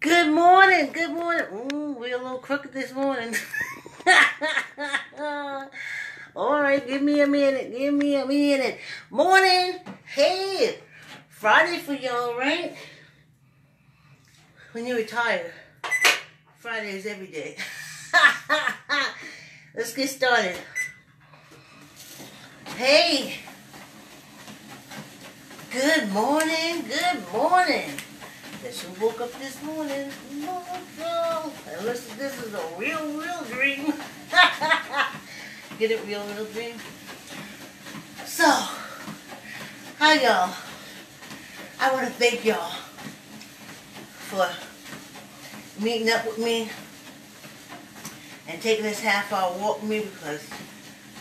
Good morning, good morning. We're a little crooked this morning. All right, give me a minute. Morning, hey, Friday for y'all, right? When you retire, Friday is every day. Let's get started. Hey, good morning, good morning. That you woke up this morning, unless this is a real dream. Get it, real dream? So, hi y'all. I want to thank y'all for meeting up with me and taking this half-hour walk with me, because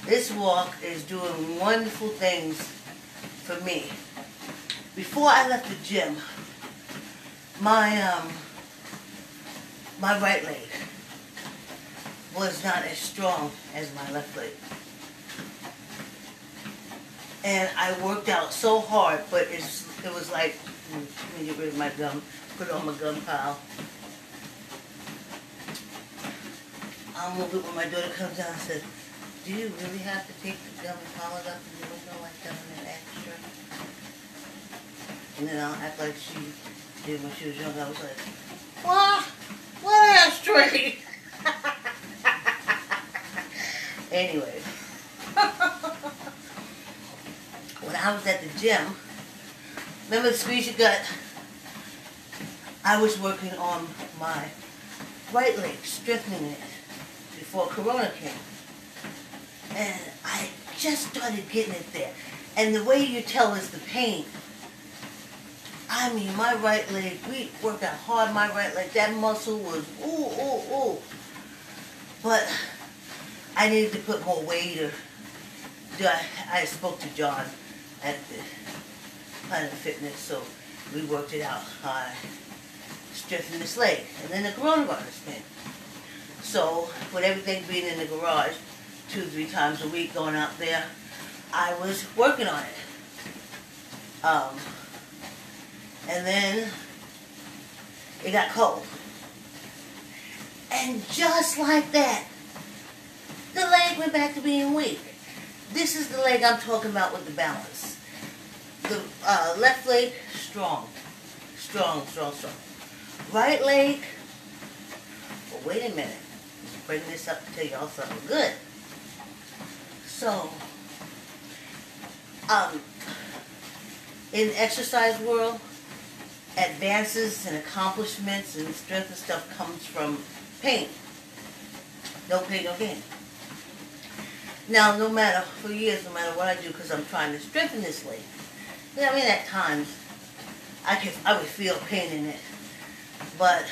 this walk is doing wonderful things for me. Before I left the gym, my right leg was not as strong as my left leg. And I worked out so hard, but it was like, let me get rid of my gum, put it on my gum pile. I'll move it when my daughter comes down and says, do you really have to take the gum and pile it up and you don't know like gum and extra? And then I'll act like she did when she was young. I was like, what ashtray? Anyway, when I was at the gym, remember the squeeze your gut? I was working on my right leg, strengthening it before Corona came. And I just started getting it there. And the way you tell is the pain. I mean, my right leg, we worked out hard, my right leg, that muscle was ooh. But I needed to put more weight, or I spoke to John at the Planet Fitness, so we worked it out. I strengthened this leg, and then the coronavirus came. So, with everything being in the garage 2-3 times a week, going out there, I was working on it. And then it got cold. And just like that, the leg went back to being weak. This is the leg I'm talking about with the balance. The left leg, strong. Right leg, well, wait a minute. Let's bring this up to tell y'all something good. So, in the exercise world, advances and accomplishments and strength and stuff comes from pain. No pain, no gain. Now, for years, no matter what I do, because I'm trying to strengthen this leg, I mean, at times, I would feel pain in it, but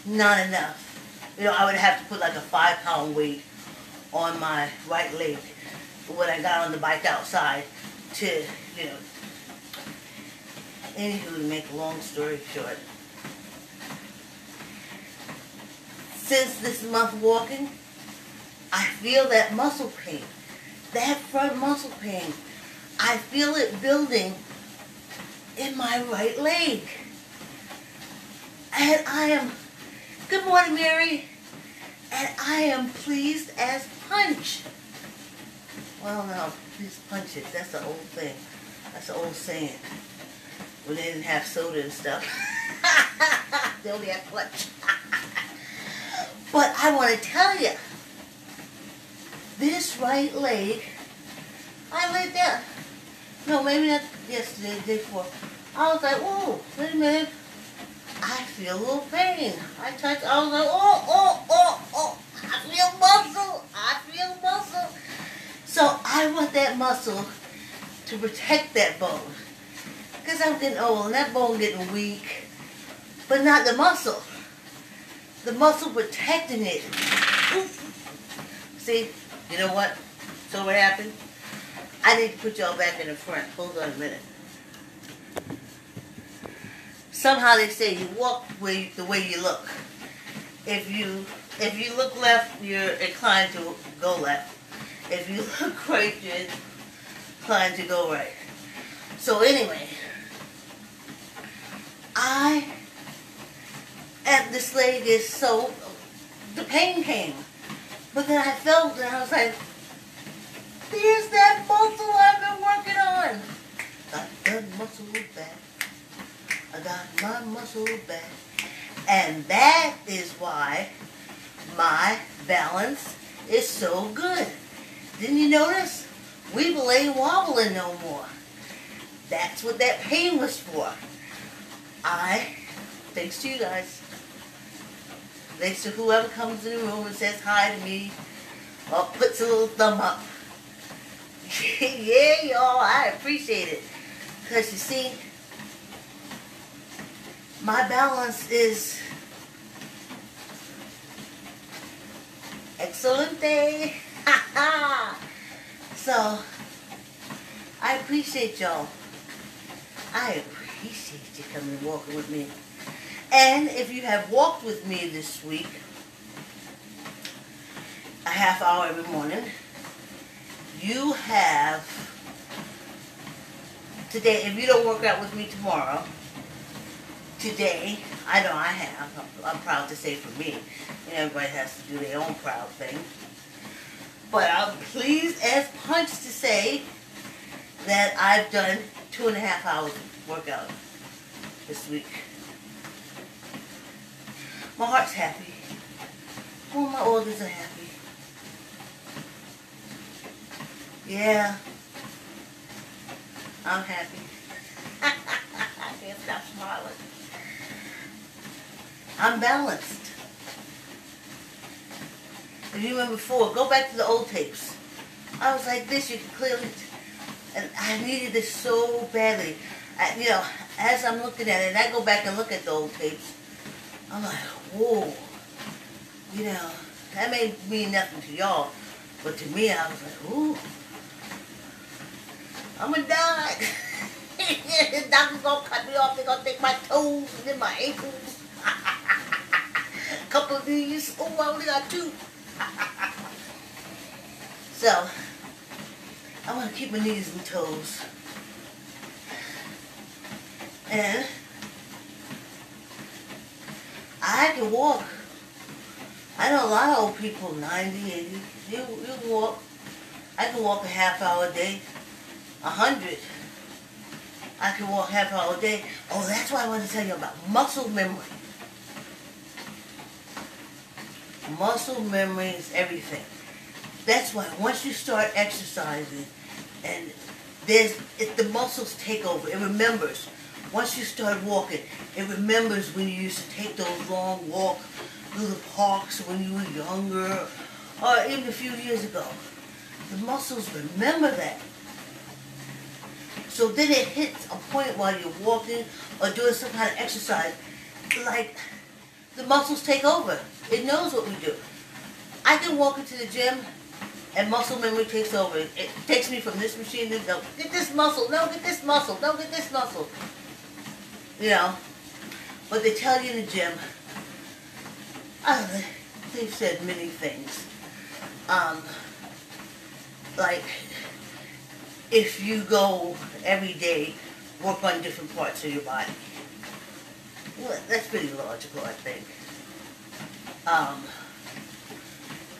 not enough. You know, I would have to put like a 5-pound weight on my right leg when I got on the bike outside to, you know. Anywho, to make a long story short, since this month walking, I feel that muscle pain, that front muscle pain. I feel it building in my right leg. And I am, good morning, Mary, and I am pleased as punch. Well, no, please punch it. That's the old thing. That's the old saying. When they didn't have soda and stuff. They only had punch. But I want to tell you, this right leg, I laid down. No, maybe not yesterday, the day before. I was like, whoa, wait a minute. I feel a little pain. I was like, oh. I feel muscle. So I want that muscle to protect that bone. Because I'm getting old and that bone getting weak, but not the muscle. The muscle protecting it. See, you know what? So what happened? I need to put y'all back in the front. Hold on a minute. Somehow they say you walk the way you look. If you look left, you're inclined to go left. If you look right, you're inclined to go right. So anyway, I and this leg is so, the pain came. But then I felt it and I was like, there's that muscle I've been working on. Got the muscle back. I got my muscle back. And that is why my balance is so good. Didn't you notice? We ain't wobbling no more. That's what that pain was for. Thanks to you guys. Thanks to whoever comes in the room and says hi to me or puts a little thumb up. Yeah, y'all, I appreciate it. Because you see, my balance is excelente. So, I appreciate y'all. I appreciate you coming and walking with me. And if you have walked with me this week, a half hour every morning, you have, today, if you don't work out with me tomorrow, today, I know I have, I'm proud to say for me, and everybody has to do their own proud thing, but I'm pleased as punch to say that I've done 2.5 hours of workout this week. My heart's happy. All my organs are happy. Yeah. I'm happy. I can't stop smiling. I'm balanced. If you remember before, go back to the old tapes. I was like this, you can clearly, and I needed this so badly. As I'm looking at it, and I go back and look at the old tapes, I'm like, whoa, that may mean nothing to y'all, but to me, I was like, ooh, I'm gonna die. The doctor's gonna cut me off, they're gonna take my toes and then my ankles. A couple of these, oh, I only got 2. So, I want to keep my knees and toes. And I can walk. I know a lot of old people, 90, 80. You can walk. I can walk a half hour a day. 100. I can walk half hour a day. Oh, that's why I want to tell you about muscle memory. Muscle memory is everything. That's why once you start exercising and the muscles take over, it remembers. Once you start walking, it remembers when you used to take those long walks through the parks when you were younger, or even a few years ago. The muscles remember that. So then it hits a point while you're walking or doing some kind of exercise, like the muscles take over. It knows what we do. I can walk into the gym and muscle memory takes over. It takes me from this machine to go, get this muscle, no, get this muscle, no, get this muscle. But they tell you in the gym, they've said many things. Like, if you go every day, work on different parts of your body. Well, that's pretty logical, I think.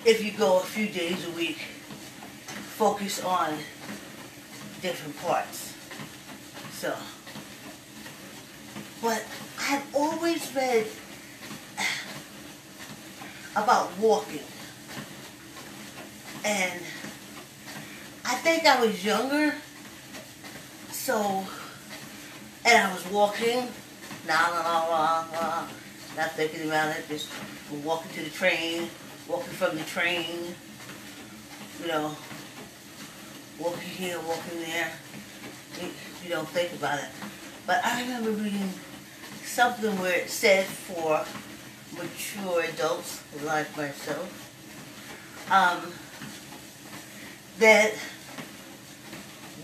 If you go a few days a week, focus on different parts. So, but I've always read about walking. And I think I was younger, and I was walking, not thinking about it, just walking to the train, walking from the train, walking here, walking there. You don't think about it. But I remember reading something where it said for mature adults like myself, that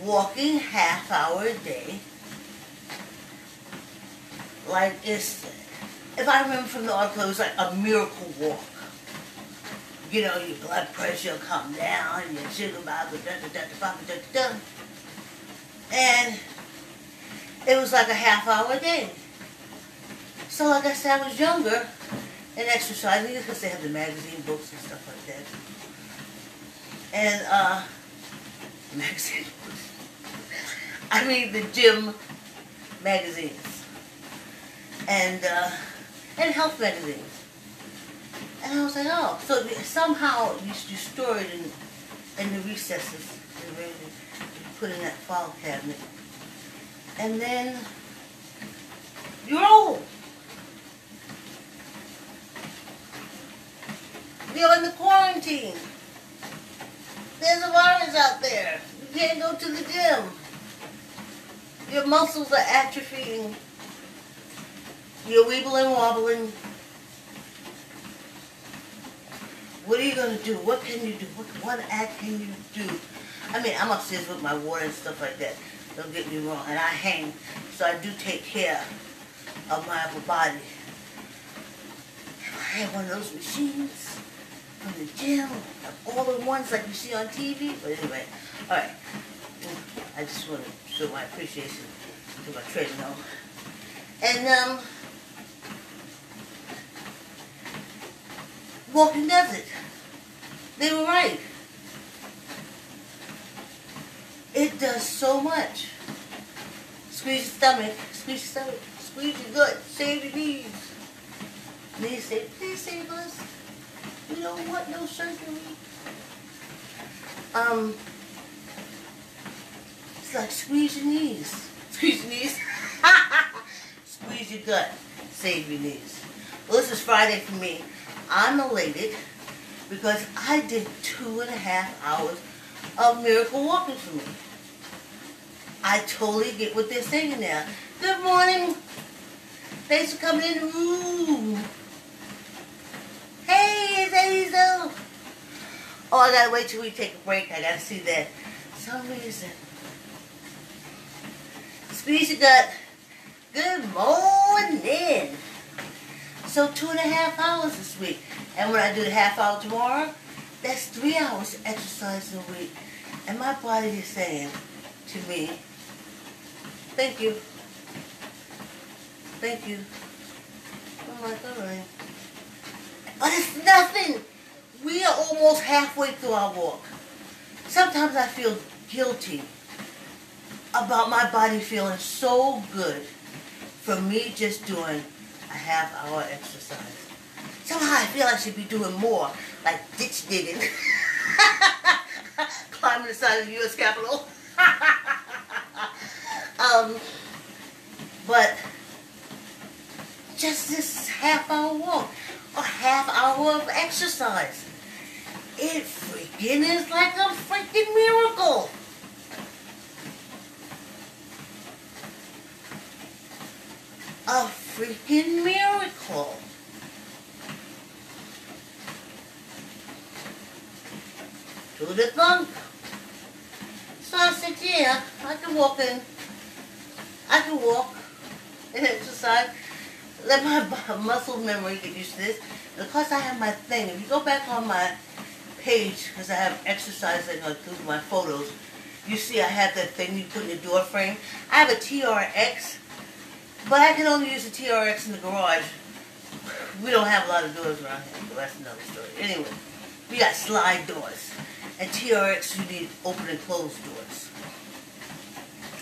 walking half hour a day, like if I remember from the article, it was like a miracle walk. Your blood pressure will come down, your sugar level, and it was like a half hour a day. So like I said, I was younger and exercising because they have the magazine books and stuff like that. And magazine books. I mean the gym magazines. And health magazines. And I was like, oh, so somehow you store it in the recesses and you put in that file cabinet. And then you're old. You're in the quarantine. There's a virus out there. You can't go to the gym. Your muscles are atrophying. You're weebling, wobbling. What are you going to do? What can you do? What act can you do? I mean, I'm upstairs with my water and stuff like that. Don't get me wrong. And I hang. So I do take care of my upper body. If I had one of those machines from the gym, all the ones like you see on TV. But anyway, alright. I just want to show my appreciation to my treadmill. And, walking does it. They were right. It does so much. Squeeze your stomach, squeeze your gut, save your knees. Knees say, please save us. We don't want no surgery. It's like squeeze your knees. Squeeze your knees. Squeeze your gut, save your knees. Well, this is Friday for me. I'm elated because I did 2.5 hours of miracle walking for me. I totally get what they're saying now. Good morning. Thanks for coming in the room. Hey, it's Hazel. Oh, I gotta wait till we take a break. I gotta see that. For some reason. Squeeze your gut. Good morning. So 2.5 hours this week. And when I do the half hour tomorrow, that's 3 hours exercise a week. And my body is saying to me, thank you. Thank you. I'm like, alright. But it's nothing. We are almost halfway through our walk. Sometimes I feel guilty about my body feeling so good for me just doing a half-hour exercise. Somehow I feel I should be doing more, like ditch digging, climbing the side of the U.S. Capitol. But just this half-hour walk, or half-hour of exercise, it freaking is like a freaking miracle. A freaking miracle. To the thunk. So I said, yeah, I can walk and exercise. Let my muscle memory get used to this. And of course I have my thing. If you go back on my page, because I have exercise that includes my photos, you see I have that thing you put in the door frame. I have a TRX. But I can only use the TRX in the garage. We don't have a lot of doors around here, but that's another story. Anyway, we got slide doors. And TRX, you need open and closed doors.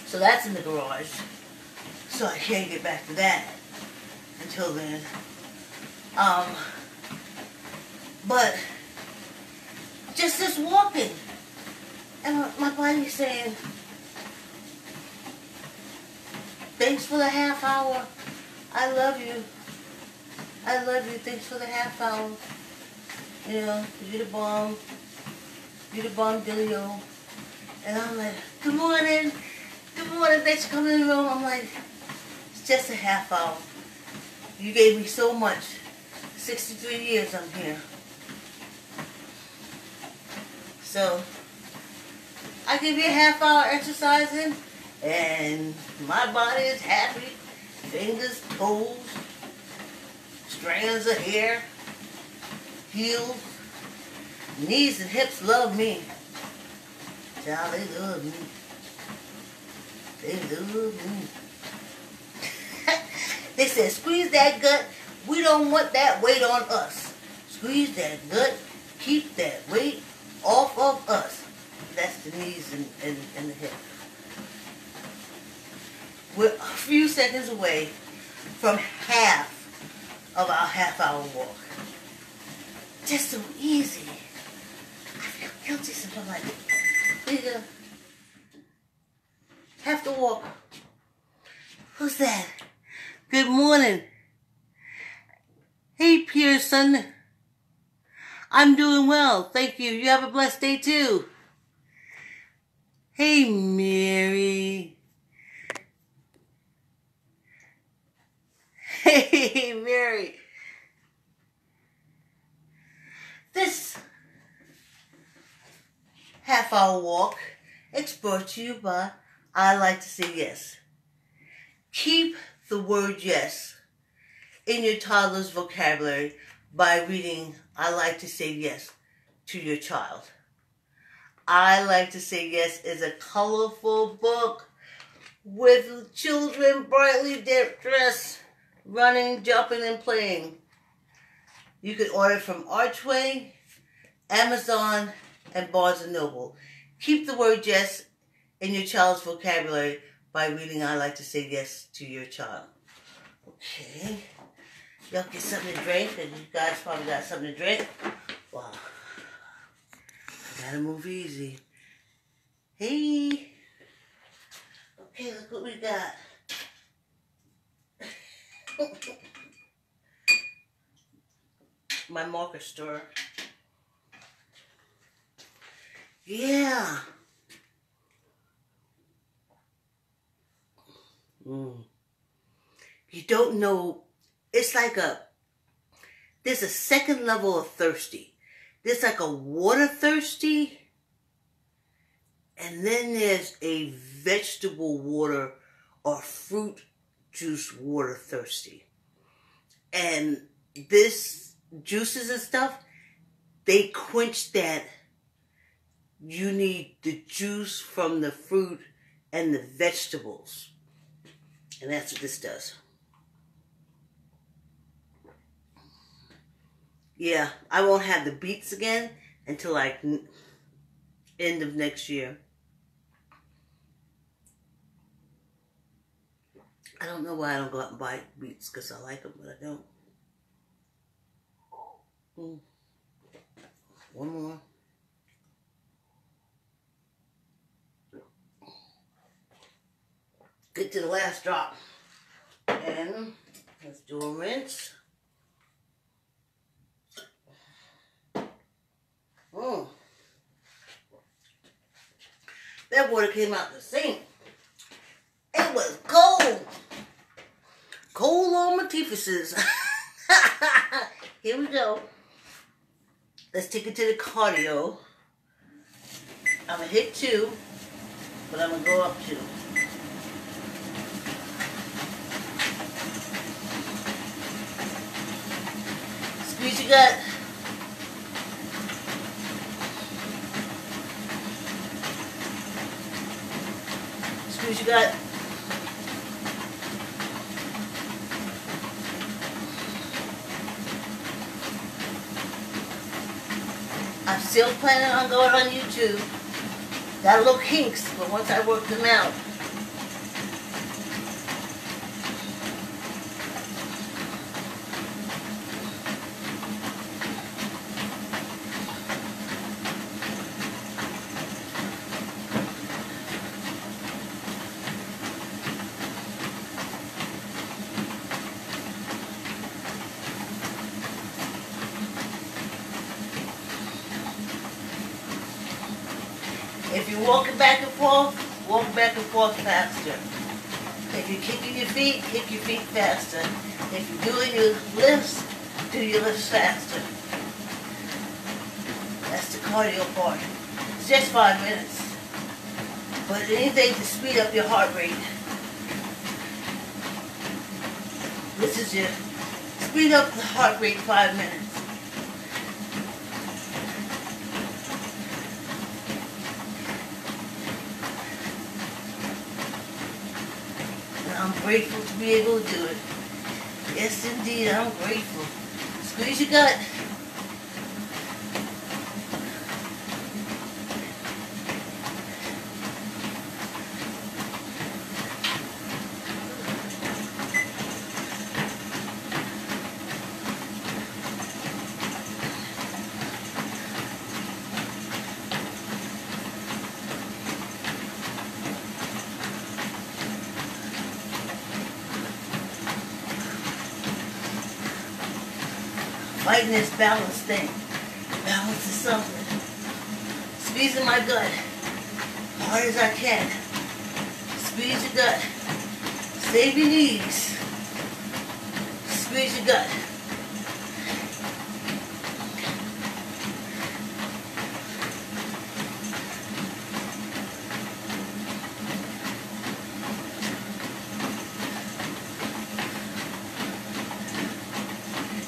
So that's in the garage. So I can't get back to that until then. But just this walking. And my body's saying, thanks for the half hour. I love you. I love you. Thanks for the half hour. You know, you're the bomb. You're the bomb, Dilio. And I'm like, good morning. Good morning. Thanks for coming in the room. I'm like, it's just a half hour. You gave me so much. 63 years I'm here. So, I give you a half hour exercising. And my body is happy. Fingers, toes, strands of hair, heels, knees and hips love me. Child, they love me. They love me. They said, squeeze that gut. We don't want that weight on us. Squeeze that gut. Keep that weight off of us. That's the knees and the hip. We're a few seconds away from half of our half-hour walk. Just so easy. I feel guilty sometimes. Like, there you go. Have to walk. Who's that? Good morning. Hey, Pearson. I'm doing well. Thank you. You have a blessed day, too. Hey, Mary. Hey, Mary. This half-hour walk is brought to you by I Like to Say Yes. Keep the word yes in your toddler's vocabulary by reading I Like to Say Yes to your child. I Like to Say Yes is a colorful book with children brightly dressed, running, jumping, and playing. You can order from Archway, Amazon, and Barnes & Noble. Keep the word yes in your child's vocabulary by reading I Like to Say Yes to your child. Okay. Y'all get something to drink, and you guys probably got something to drink. Wow. I gotta move easy. Hey. Okay, look what we got. My marker store. Yeah. You don't know. It's like there's a second level of thirsty. There's like a water thirsty. And then there's a vegetable water or fruit juice water thirsty. And this juices and stuff, they quench that. You need the juice from the fruit and the vegetables. And that's what this does. Yeah, I won't have the beets again until like end of next year. I don't know why I don't go out and buy beets, because I like them, but I don't. One more. Get to the last drop. And let's do a rinse. That water came out the sink. It was cold. Cold on my teethuses. Here we go. Let's take it to the cardio. I'm going to hit 2, but I'm going to go up 2. Squeeze your gut. Squeeze your gut. I'm still planning on going on YouTube. Got a little kinks, but once I work them out. If you're walking back and forth, walk back and forth faster. If you're kicking your feet, kick your feet faster. If you're doing your lifts, do your lifts faster. That's the cardio part. It's just 5 minutes. But anything to speed up your heart rate. This is your speed up the heart rate 5 minutes. I'm grateful to be able to do it. Yes, indeed, I'm grateful. Squeeze your gut. Fighting this balance thing. Balance is something. Squeezing my gut. Hard as I can. Squeeze your gut. Save your knees. Squeeze your gut.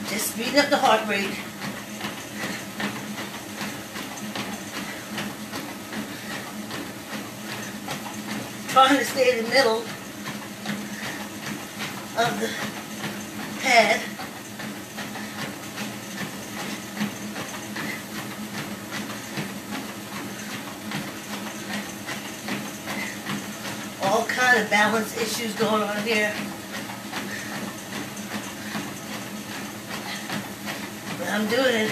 Just speed up the heart rate. Trying to stay in the middle of the pad. All kind of balance issues going on here. But I'm doing it.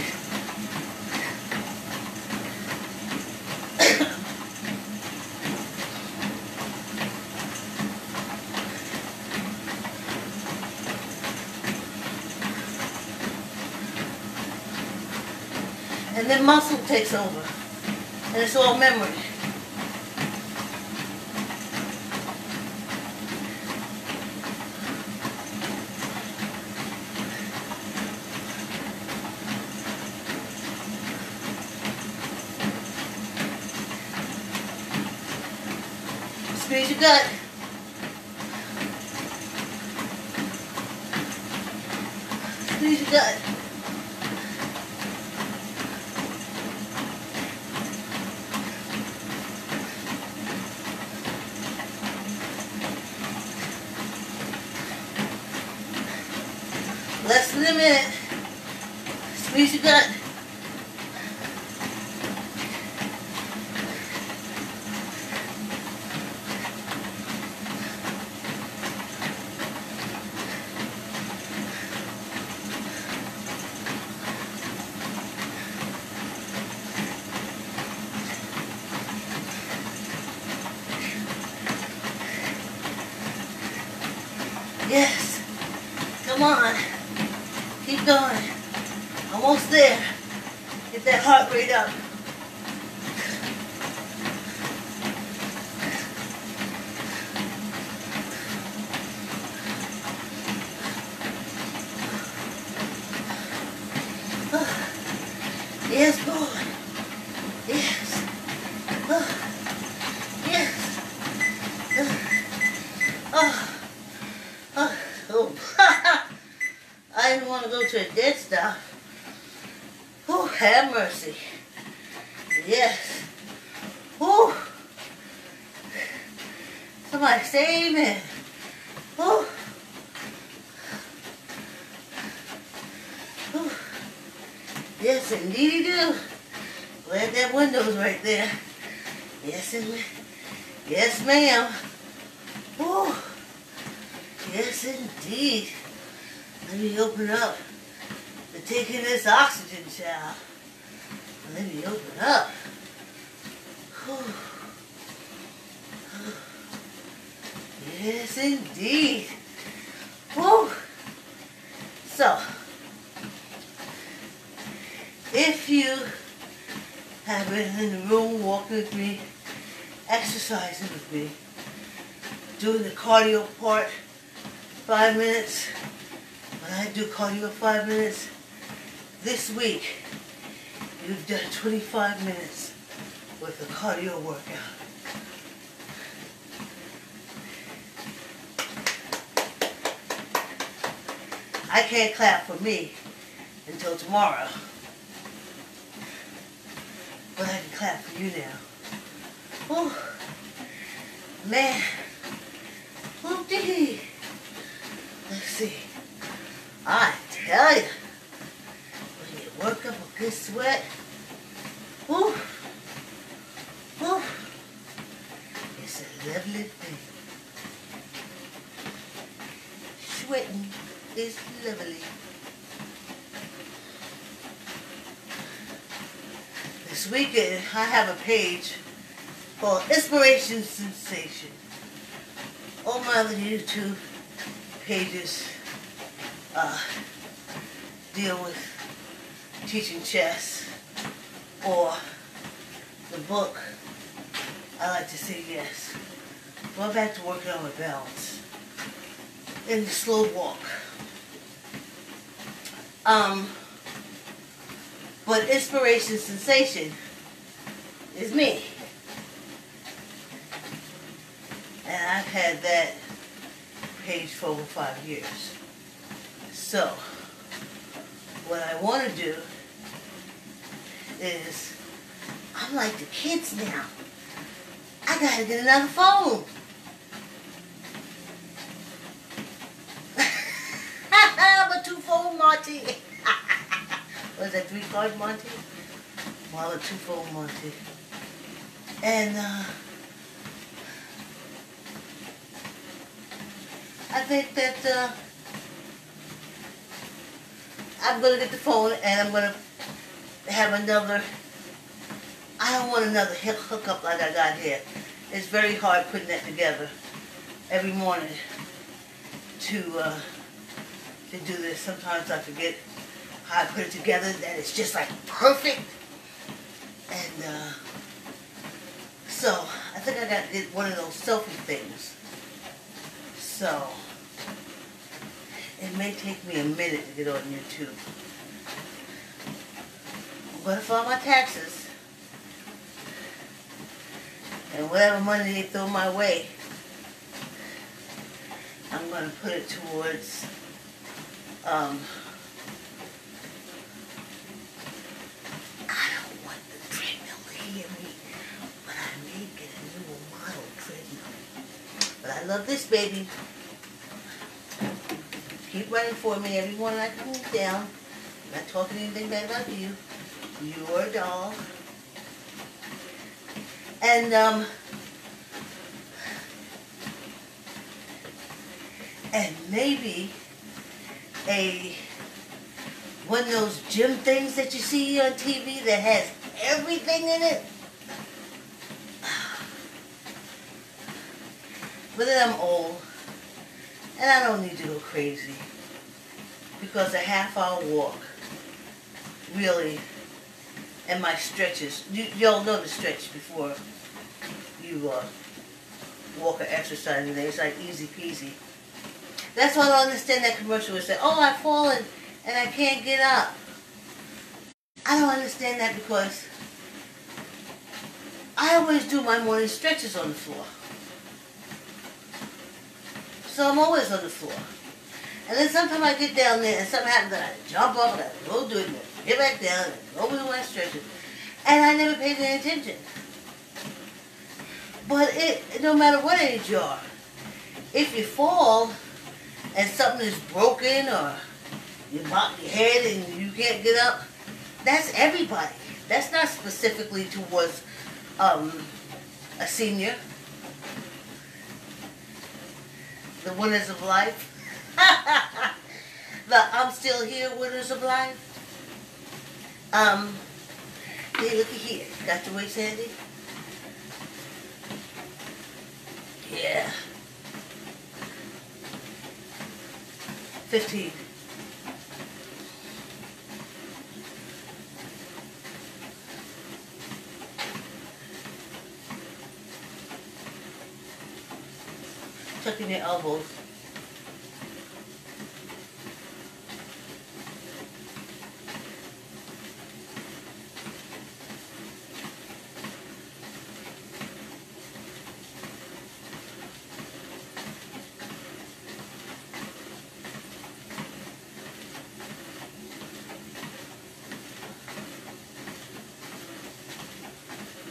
And then muscle takes over. And it's all memory. Squeeze your gut. Squeeze your gut. Less than a minute. Squeeze your gut. Yes. Come on. Keep going. Almost there. Get that heart rate up. Yes, boy. Yes. Yes. Oh. I didn't want to go to a dead stop. Oh, have mercy. Yes. Oh. Somebody save me. Oh. Oh. Yes, indeed you do. Glad that window's right there. Yes, yes, ma'am. Oh. Yes, indeed. Let me open up. They're taking this oxygen shower. Let me open up. Whew. Yes, indeed. Whew. So, if you have been in the room walking with me, exercising with me, doing the cardio part, 5 minutes, when I do cardio 5 minutes, this week, you've done 25 minutes with a cardio workout. I can't clap for me until tomorrow, but I can clap for you now. Oh, man. Whoop-dee. Let's see. I tell you, when you work up a good sweat, whew, whew, it's a lovely thing. Sweating is lovely. This weekend, I have a page called Inspiration Sensation. All my other YouTube pages deal with teaching chess or the book. I like to say yes. Going back to working on my balance and the slow walk. But Inspiration Sensation is me. And I've had that page for over 5 years. So, what I want to do is, I'm like the kids now. I gotta get another phone. I'm a 2-phone Monty. Was that 3-card Monty? Well, I'm a 2-phone Monty. And, I think that I'm going to get the phone and I'm going to have another, I don't want another hookup like I got here. It's very hard putting that together every morning to do this. Sometimes I forget how I put it together, that it's just like perfect. And so I think I got to get one of those selfie things. So, it may take me a minute to get on YouTube. I'm going to file my taxes. And whatever money they throw my way, I'm going to put it towards, I don't want the treadmill to hear me, but I may get a new model treadmill. But I love this baby. Keep running for me. Every morning I come down. I'm not talking anything bad about you. You're a dog. And maybe one of those gym things that you see on TV that has everything in it. But then I'm old, and I don't need to go crazy, because a half-hour walk, really, and my stretches, y'all know the stretch before you walk or exercise, and it's like easy peasy. That's why I don't understand that commercial where it said, oh, I've fallen and I can't get up. I don't understand that, because I always do my morning stretches on the floor. So I'm always on the floor. And then sometimes I get down there and something happens and I jump up and I go do it and I get back down and go do my stretches. And I never paid any attention. But no matter what age you are, if you fall and something is broken or you bop your head and you can't get up, that's everybody. That's not specifically towards a senior. The winners of life. The I'm still here winners of life. Hey, looky here. Got your waist handy? Yeah. 15. Tuck in your elbows.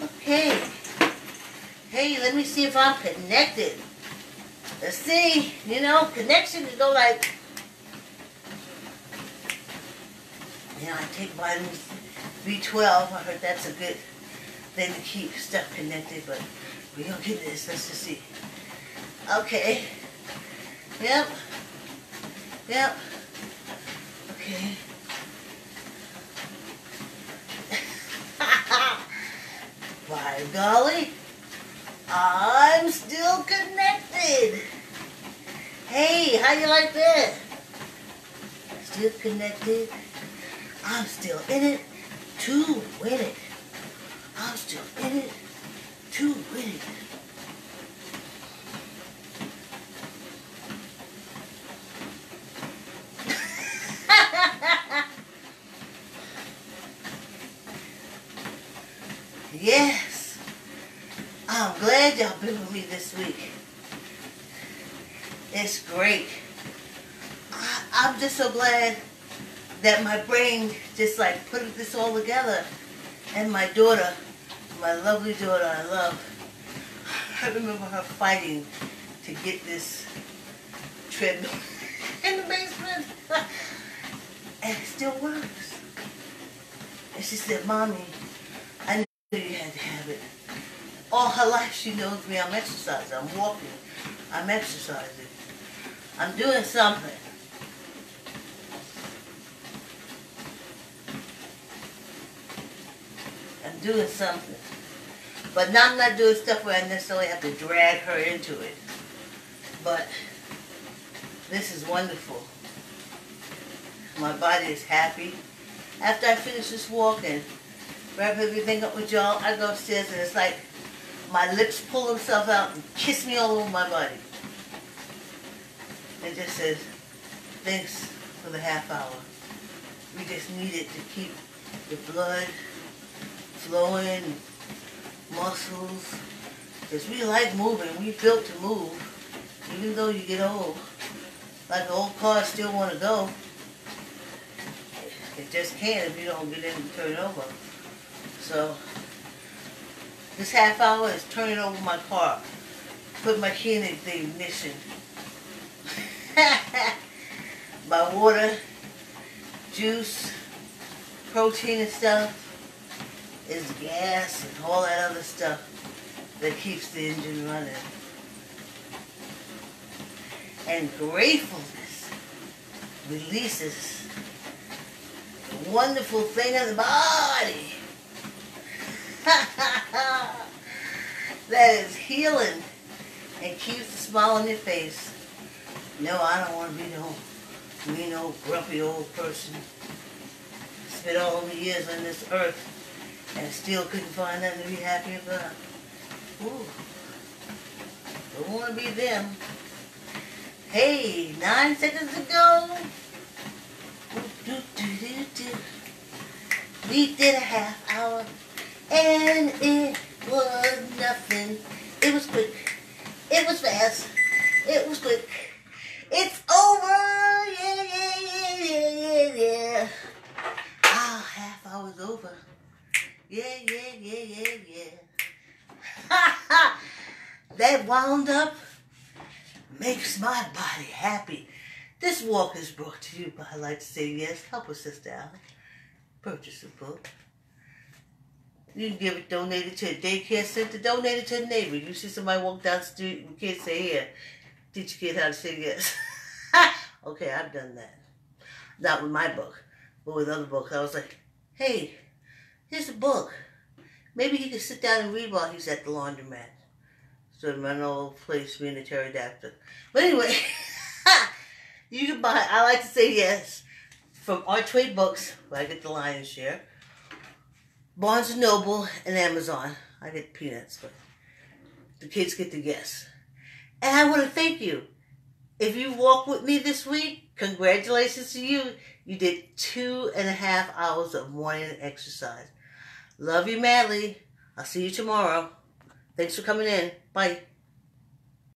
Okay. Hey, let me see if I'm connected. Let's see, you know, connection is go like, And I take vitamins B12. I heard that's a good thing to keep stuff connected, but we're gonna get this. Let's just see. Okay. Yep. Yep. Okay. By golly, I'm still connected. Hey, how you like that? Still connected. I'm still in it to win it. I'm still in it to win it. Yes, I'm glad y'all been with me this week. It's great. I'm just so glad that my brain just like put this all together. And my daughter, my lovely daughter I love, I remember her fighting to get this treadmill in the basement. And it still works. And she said, Mommy, I knew you had to have it. All her life she knows me, I'm exercising, I'm walking, I'm exercising. I'm doing something. I'm doing something. But now I'm not doing stuff where I necessarily have to drag her into it. But this is wonderful. My body is happy. After I finish this walk and wrap everything up with y'all, I go upstairs and it's like my lips pull themselves out and kiss me all over my body. It just says, thanks for the half hour. We just need it to keep the blood flowing, muscles. Because we like moving. We built to move. Even though you get old. Like the old cars still want to go. It just can't if you don't get in and turn over. So, this half hour is turning over my car. Put my key in the ignition. My water, juice, protein and stuff is gas and all that other stuff that keeps the engine running. And gratefulness releases the wonderful thing in the body that is healing and keeps a smile on your face. No, I don't want to be no mean old grumpy old person. Spent all the years on this earth and still couldn't find nothing to be happy about. Ooh. Don't want to be them. Hey, 9 seconds to go. We did a half hour and it was nothing. It was quick. It was fast. It was quick. It's over. Yeah, yeah, yeah, yeah, yeah, yeah. Ah, half hour's over. Yeah, yeah, yeah, yeah, yeah. Ha ha! That wound up makes my body happy. This walk is brought to you by I Like to Say Yes. Help us, Sister Allen. Purchase a book. You can give it, donate it to a daycare center, donate it to a neighbor. You see somebody walk down the street, you can't say, here, teach your kid how to say yes. Okay, I've done that. Not with my book, but with other books. I was like, hey, here's a book. Maybe he could sit down and read while he's at the laundromat. So my old place being a pterodactyl. But anyway, you can buy I Like to Say Yes from Archway Books, where I get the lion's share. Barnes & Noble and Amazon. I get peanuts, but the kids get the guess. And I want to thank you. If you walked with me this week, congratulations to you. You did 2.5 hours of morning exercise. Love you madly. I'll see you tomorrow. Thanks for coming in. Bye.